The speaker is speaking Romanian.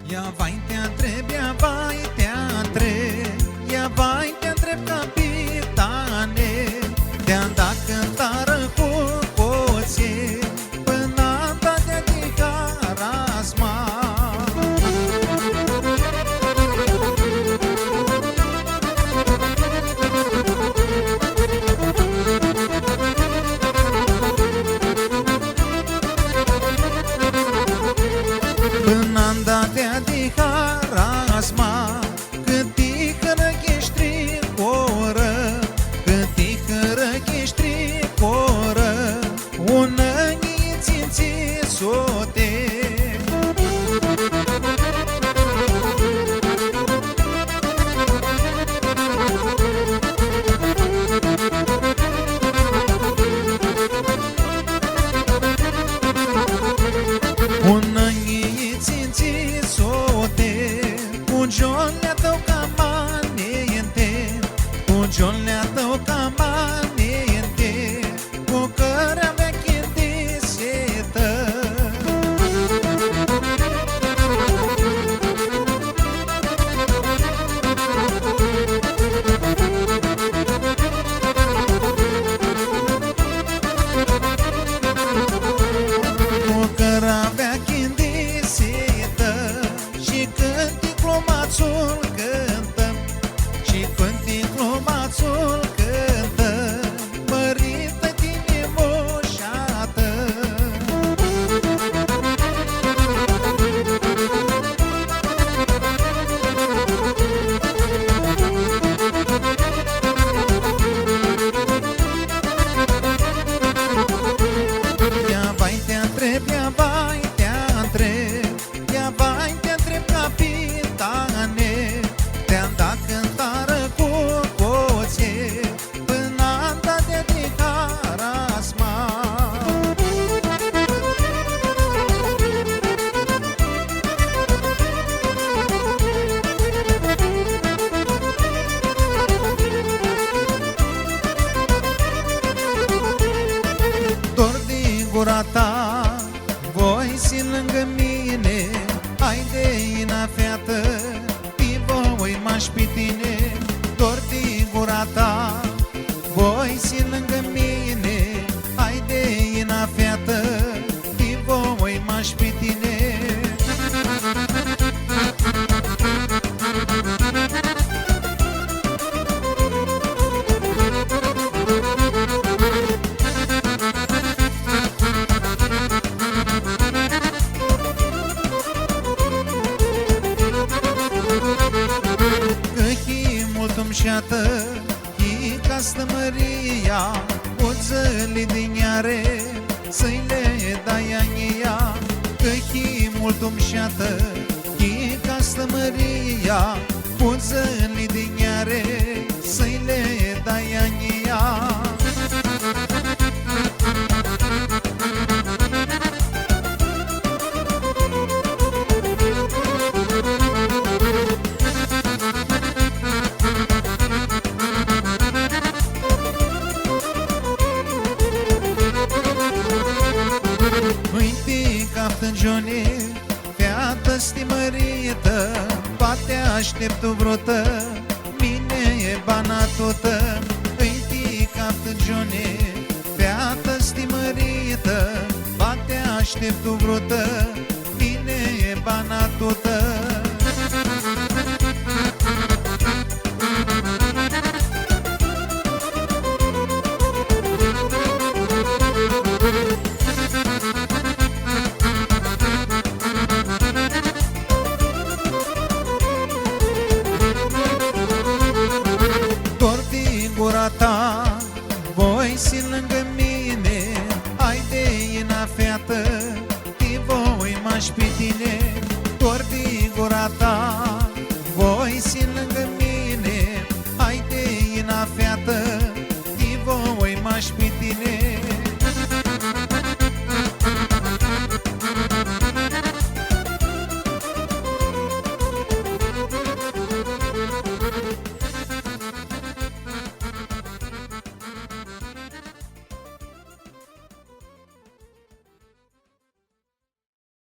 Ia vai te întreb, ia vai te întreb, ia vai te întreb, capitane, te-am dat cântară cu poție până am dat de tiharasma. Până am dat de harasma, cât tihără cheștri coră, cât tihără cheștri coră, ună niținții sote. Ună niținții sote, cu giolea tău ca manente, cu giolea tău ca manente, cu cărea veche de setă. Cu cărea veche de setă, și când ticlomațul cântă, și când ticlomațul cântă, mărită tine moșată. Ia vai te întreb, ia vai te întreb, ia vai te întreb, capitane, te-am dat cântară cu poție până am dat de tiharasma. Dor din gura ta, voi si lângă mine, haide-ina feată, ti voi m-aș pe tine. Dor din gura ta, voi si lângă mine, haide-ina feată, ti voi m-aș pe tine. Șată, e castă Maria, o țăli din iare, să-i le dai ania, că-i mult șată, e castă Maria, o țăli din iare, să-i le dai ania. Joane, feată stimărită, poate aștept o vrotă, mine e bana totă. Îi captă Joane, feată stimărită, poate aștept o vrotă, mine e bana totă. Gura ta, voi si lângă mine, haide-ina feată, ti voi m-aș pe tine. Dor din gura ta,